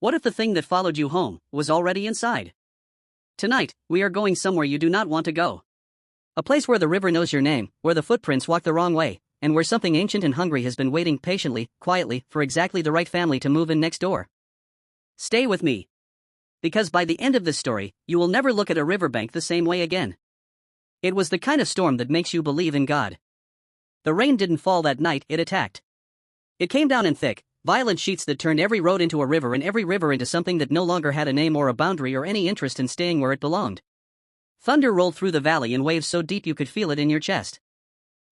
What if the thing that followed you home was already inside? Tonight, we are going somewhere you do not want to go. A place where the river knows your name, where the footprints walk the wrong way, and where something ancient and hungry has been waiting patiently, quietly, for exactly the right family to move in next door. Stay with me. Because by the end of this story, you will never look at a riverbank the same way again. It was the kind of storm that makes you believe in God. The rain didn't fall that night, it attacked. It came down in thick, violent sheets that turned every road into a river and every river into something that no longer had a name or a boundary or any interest in staying where it belonged. Thunder rolled through the valley in waves so deep you could feel it in your chest.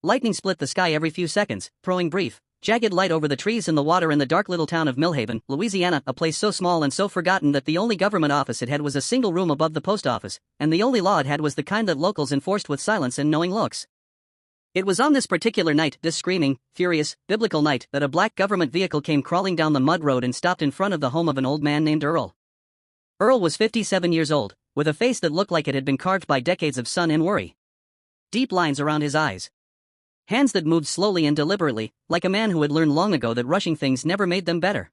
Lightning split the sky every few seconds, throwing brief, jagged light over the trees and the water in the dark little town of Millhaven, Louisiana, a place so small and so forgotten that the only government office it had was a single room above the post office, and the only law it had was the kind that locals enforced with silence and knowing looks. It was on this particular night, this screaming, furious, biblical night, that a black government vehicle came crawling down the mud road and stopped in front of the home of an old man named Earl. Earl was 57 years old, with a face that looked like it had been carved by decades of sun and worry. Deep lines around his eyes. Hands that moved slowly and deliberately, like a man who had learned long ago that rushing things never made them better.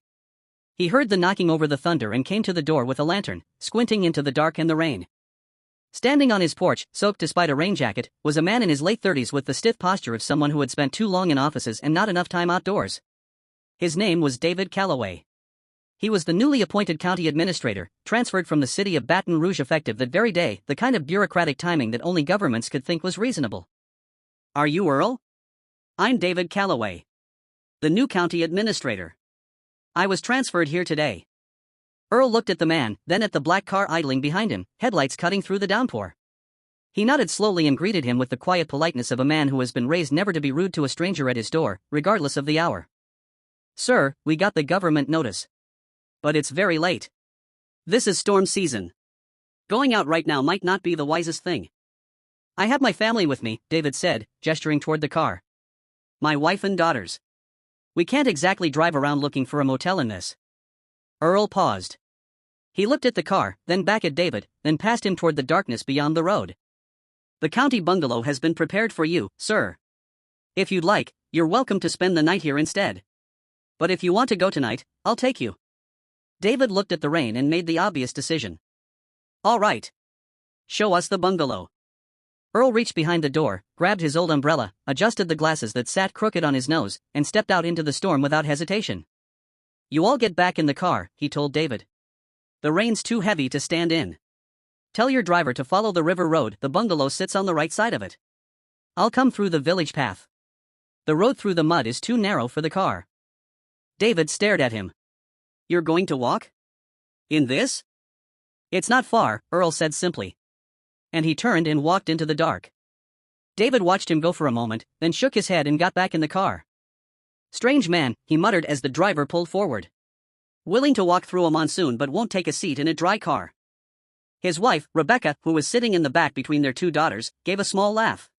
He heard the knocking over the thunder and came to the door with a lantern, squinting into the dark and the rain. Standing on his porch, soaked despite a rain jacket, was a man in his late 30s with the stiff posture of someone who had spent too long in offices and not enough time outdoors. His name was David Calloway. He was the newly appointed county administrator, transferred from the city of Baton Rouge effective that very day, the kind of bureaucratic timing that only governments could think was reasonable. Are you Earl? I'm David Calloway, the new county administrator. I was transferred here today. Earl looked at the man, then at the black car idling behind him, headlights cutting through the downpour. He nodded slowly and greeted him with the quiet politeness of a man who has been raised never to be rude to a stranger at his door, regardless of the hour. Sir, we got the government notice. But it's very late. This is storm season. Going out right now might not be the wisest thing. I have my family with me, David said, gesturing toward the car. My wife and daughters. We can't exactly drive around looking for a motel in this. Earl paused. He looked at the car, then back at David, then past him toward the darkness beyond the road. The county bungalow has been prepared for you, sir. If you'd like, you're welcome to spend the night here instead. But if you want to go tonight, I'll take you. David looked at the rain and made the obvious decision. All right. Show us the bungalow. Earl reached behind the door, grabbed his old umbrella, adjusted the glasses that sat crooked on his nose, and stepped out into the storm without hesitation. You all get back in the car, he told David. The rain's too heavy to stand in. Tell your driver to follow the river road, the bungalow sits on the right side of it. I'll come through the village path. The road through the mud is too narrow for the car. David stared at him. You're going to walk? In this? It's not far, Earl said simply. And he turned and walked into the dark. David watched him go for a moment, then shook his head and got back in the car. Strange man, he muttered as the driver pulled forward. Willing to walk through a monsoon but won't take a seat in a dry car. His wife, Rebecca, who was sitting in the back between their two daughters, gave a small laugh.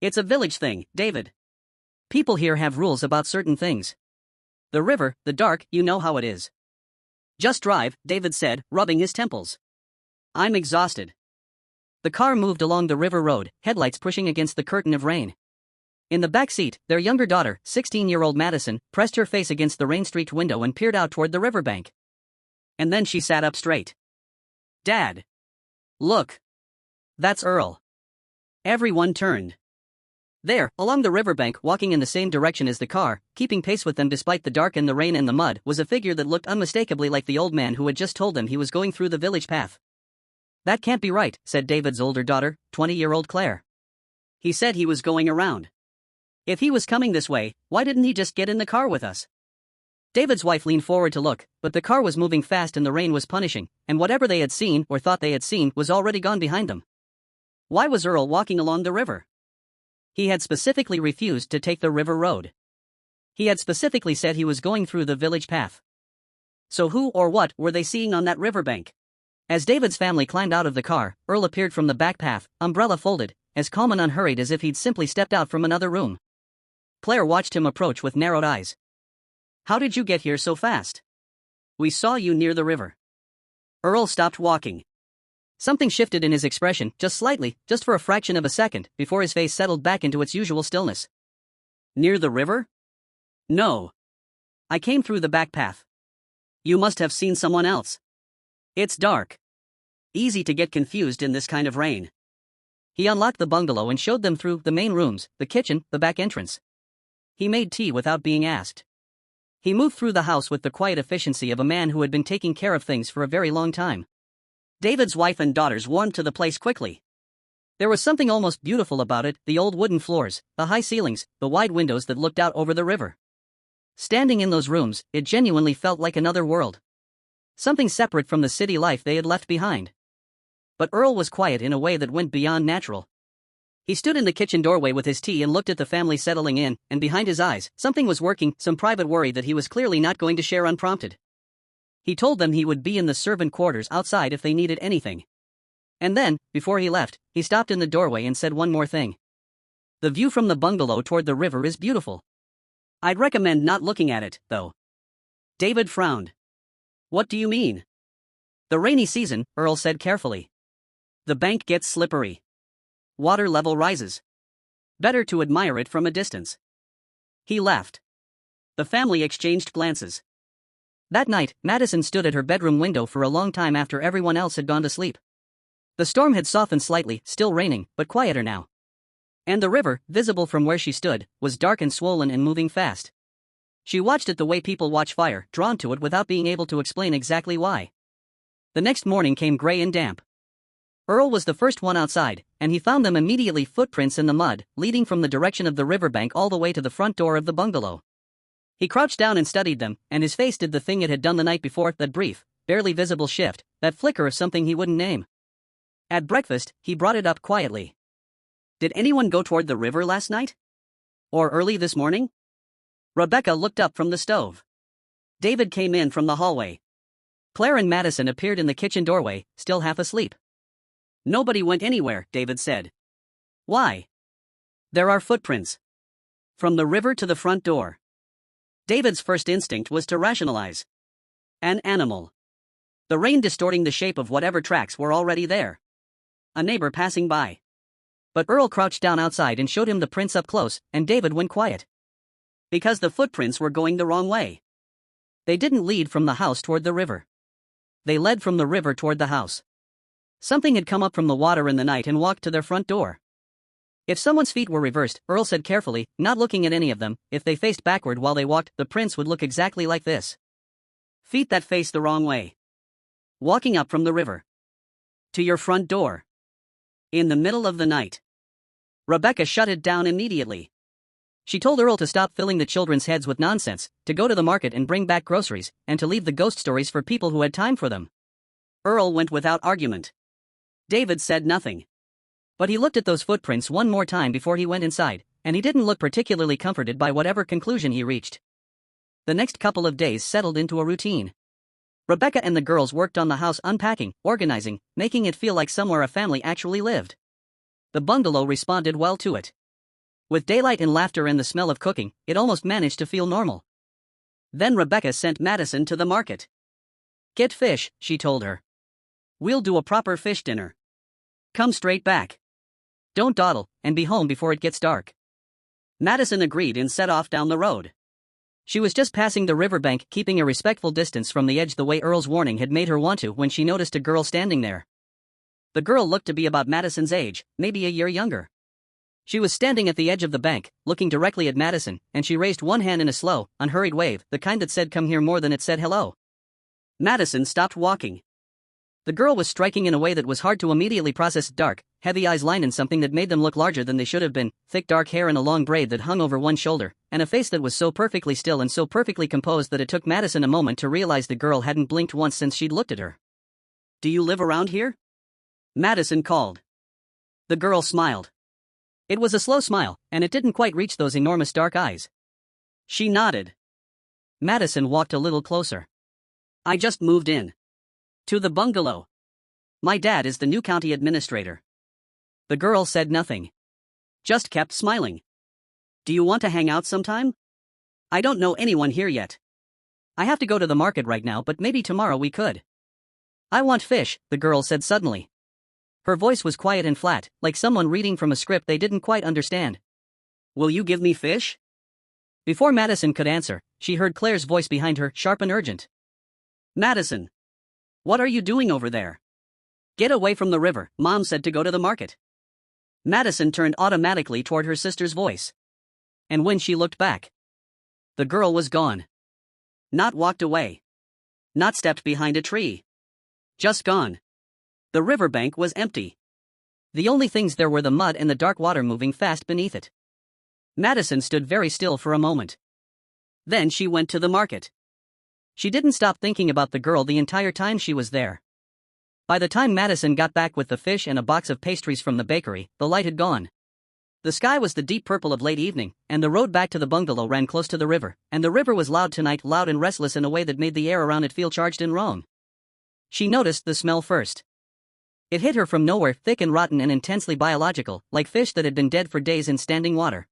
It's a village thing, David. People here have rules about certain things. The river, the dark, you know how it is. Just drive, David said, rubbing his temples. I'm exhausted. The car moved along the river road, headlights pushing against the curtain of rain. In the back seat, their younger daughter, 16-year-old Madison, pressed her face against the rain-streaked window and peered out toward the riverbank. And then she sat up straight. Dad. Look. That's Earl. Everyone turned. There, along the riverbank, walking in the same direction as the car, keeping pace with them despite the dark and the rain and the mud, was a figure that looked unmistakably like the old man who had just told them he was going through the village path. That can't be right, said David's older daughter, 20-year-old Claire. He said he was going around. If he was coming this way, why didn't he just get in the car with us? David's wife leaned forward to look, but the car was moving fast and the rain was punishing, and whatever they had seen or thought they had seen was already gone behind them. Why was Earl walking along the river? He had specifically refused to take the river road. He had specifically said he was going through the village path. So who or what were they seeing on that riverbank? As David's family climbed out of the car, Earl appeared from the back path, umbrella folded, as calm and unhurried as if he'd simply stepped out from another room. Claire watched him approach with narrowed eyes. How did you get here so fast? We saw you near the river. Earl stopped walking. Something shifted in his expression, just slightly, just for a fraction of a second, before his face settled back into its usual stillness. Near the river? No. I came through the back path. You must have seen someone else. It's dark. Easy to get confused in this kind of rain. He unlocked the bungalow and showed them through the main rooms, the kitchen, the back entrance. He made tea without being asked. He moved through the house with the quiet efficiency of a man who had been taking care of things for a very long time. David's wife and daughters warmed to the place quickly. There was something almost beautiful about it, the old wooden floors, the high ceilings, the wide windows that looked out over the river. Standing in those rooms, it genuinely felt like another world. Something separate from the city life they had left behind. But Earl was quiet in a way that went beyond natural. He stood in the kitchen doorway with his tea and looked at the family settling in, and behind his eyes, something was working, some private worry that he was clearly not going to share unprompted. He told them he would be in the servant quarters outside if they needed anything. And then, before he left, he stopped in the doorway and said one more thing. The view from the bungalow toward the river is beautiful. I'd recommend not looking at it, though. David frowned. What do you mean? The rainy season, Earl said carefully. The bank gets slippery. Water level rises. Better to admire it from a distance. He laughed. The family exchanged glances. That night, Madison stood at her bedroom window for a long time after everyone else had gone to sleep. The storm had softened slightly, still raining, but quieter now. And the river, visible from where she stood, was dark and swollen and moving fast. She watched it the way people watch fire, drawn to it without being able to explain exactly why. The next morning came gray and damp. Earl was the first one outside, and he found them immediately, footprints in the mud, leading from the direction of the riverbank all the way to the front door of the bungalow. He crouched down and studied them, and his face did the thing it had done the night before, that brief, barely visible shift, that flicker of something he wouldn't name. At breakfast, he brought it up quietly. Did anyone go toward the river last night? Or early this morning? Rebecca looked up from the stove. David came in from the hallway. Claire and Madison appeared in the kitchen doorway, still half asleep. Nobody went anywhere, David said. Why? There are footprints. From the river to the front door. David's first instinct was to rationalize. An animal. The rain distorting the shape of whatever tracks were already there. A neighbor passing by. But Earl crouched down outside and showed him the prints up close, and David went quiet. Because the footprints were going the wrong way. They didn't lead from the house toward the river. They led from the river toward the house. Something had come up from the water in the night and walked to their front door. If someone's feet were reversed, Earl said carefully, not looking at any of them, if they faced backward while they walked, the prints would look exactly like this. Feet that face the wrong way. Walking up from the river. To your front door. In the middle of the night. Rebecca shut it down immediately. She told Earl to stop filling the children's heads with nonsense, to go to the market and bring back groceries, and to leave the ghost stories for people who had time for them. Earl went without argument. David said nothing. But he looked at those footprints one more time before he went inside, and he didn't look particularly comforted by whatever conclusion he reached. The next couple of days settled into a routine. Rebecca and the girls worked on the house, unpacking, organizing, making it feel like somewhere a family actually lived. The bungalow responded well to it. With daylight and laughter and the smell of cooking, it almost managed to feel normal. Then Rebecca sent Madison to the market. Get fish, she told her. We'll do a proper fish dinner. Come straight back. Don't dawdle, and be home before it gets dark. Madison agreed and set off down the road. She was just passing the riverbank, keeping a respectful distance from the edge the way Earl's warning had made her want to, when she noticed a girl standing there. The girl looked to be about Madison's age, maybe a year younger. She was standing at the edge of the bank, looking directly at Madison, and she raised one hand in a slow, unhurried wave, the kind that said come here more than it said hello. Madison stopped walking. The girl was striking in a way that was hard to immediately process. Dark, heavy eyes lined in something that made them look larger than they should have been, thick dark hair in a long braid that hung over one shoulder, and a face that was so perfectly still and so perfectly composed that it took Madison a moment to realize the girl hadn't blinked once since she'd looked at her. Do you live around here? Madison called. The girl smiled. It was a slow smile, and it didn't quite reach those enormous dark eyes. She nodded. Madison walked a little closer. I just moved in. To the bungalow. My dad is the new county administrator. The girl said nothing. Just kept smiling. Do you want to hang out sometime? I don't know anyone here yet. I have to go to the market right now, but maybe tomorrow we could. I want fish, the girl said suddenly. Her voice was quiet and flat, like someone reading from a script they didn't quite understand. Will you give me fish? Before Madison could answer, she heard Claire's voice behind her, sharp and urgent. Madison, what are you doing over there? Get away from the river, Mom said to go to the market. Madison turned automatically toward her sister's voice. And when she looked back, the girl was gone. Not walked away. Not stepped behind a tree. Just gone. The riverbank was empty. The only things there were the mud and the dark water moving fast beneath it. Madison stood very still for a moment. Then she went to the market. She didn't stop thinking about the girl the entire time she was there. By the time Madison got back with the fish and a box of pastries from the bakery, the light had gone. The sky was the deep purple of late evening, and the road back to the bungalow ran close to the river, and the river was loud tonight, loud and restless in a way that made the air around it feel charged and wrong. She noticed the smell first. It hit her from nowhere, thick and rotten and intensely biological, like fish that had been dead for days in standing water.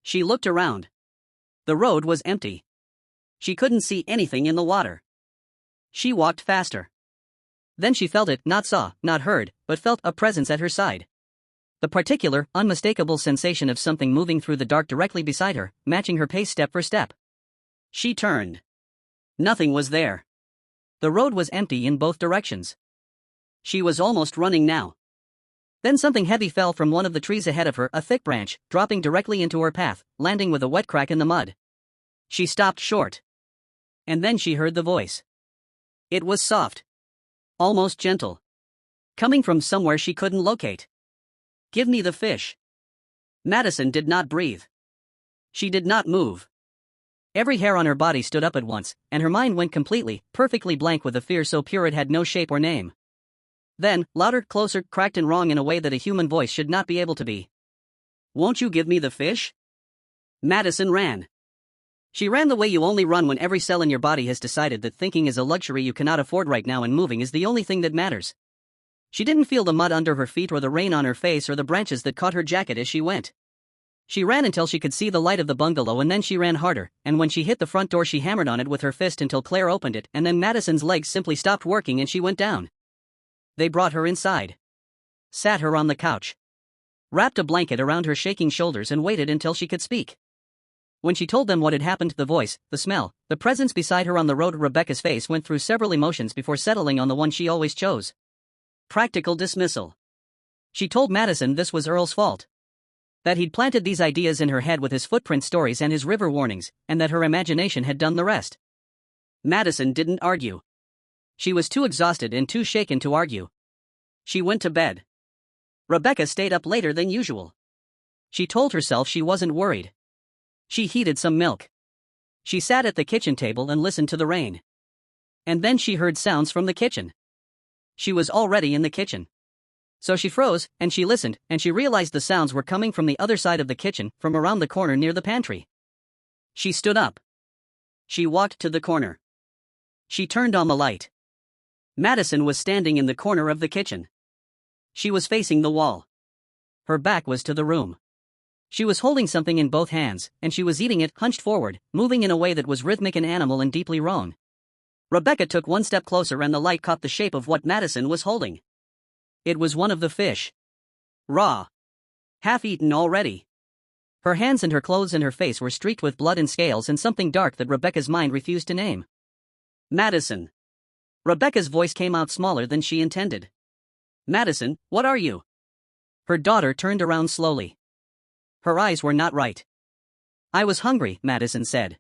She looked around. The road was empty. She couldn't see anything in the water. She walked faster. Then she felt it, not saw, not heard, but felt a presence at her side. The particular, unmistakable sensation of something moving through the dark directly beside her, matching her pace step for step. She turned. Nothing was there. The road was empty in both directions. She was almost running now. Then something heavy fell from one of the trees ahead of her, a thick branch, dropping directly into her path, landing with a wet crack in the mud. She stopped short. And then she heard the voice. It was soft. Almost gentle. Coming from somewhere she couldn't locate. Give me the fish. Madison did not breathe. She did not move. Every hair on her body stood up at once, and her mind went completely, perfectly blank with a fear so pure it had no shape or name. Then, louder, closer, cracked and wrong in a way that a human voice should not be able to be. Won't you give me the fish? Madison ran. She ran the way you only run when every cell in your body has decided that thinking is a luxury you cannot afford right now and moving is the only thing that matters. She didn't feel the mud under her feet or the rain on her face or the branches that caught her jacket as she went. She ran until she could see the light of the bungalow, and then she ran harder, and when she hit the front door she hammered on it with her fist until Claire opened it, and then Madison's legs simply stopped working and she went down. They brought her inside. Sat her on the couch. Wrapped a blanket around her shaking shoulders and waited until she could speak. When she told them what had happened, the voice, the smell, the presence beside her on the road, Rebecca's face went through several emotions before settling on the one she always chose. Practical dismissal. She told Madison this was Earl's fault. That he'd planted these ideas in her head with his footprint stories and his river warnings, and that her imagination had done the rest. Madison didn't argue. She was too exhausted and too shaken to argue. She went to bed. Rebecca stayed up later than usual. She told herself she wasn't worried. She heated some milk. She sat at the kitchen table and listened to the rain. And then she heard sounds from the kitchen. She was already in the kitchen. So she froze, and she listened, and she realized the sounds were coming from the other side of the kitchen, from around the corner near the pantry. She stood up. She walked to the corner. She turned on the light. Madison was standing in the corner of the kitchen. She was facing the wall. Her back was to the room. She was holding something in both hands, and she was eating it, hunched forward, moving in a way that was rhythmic and animal and deeply wrong. Rebecca took one step closer and the light caught the shape of what Madison was holding. It was one of the fish. Raw. Half-eaten already. Her hands and her clothes and her face were streaked with blood and scales and something dark that Rebecca's mind refused to name. Madison. Rebecca's voice came out smaller than she intended. Madison, what are you? Her daughter turned around slowly. Her eyes were not right. I was hungry, Madison said.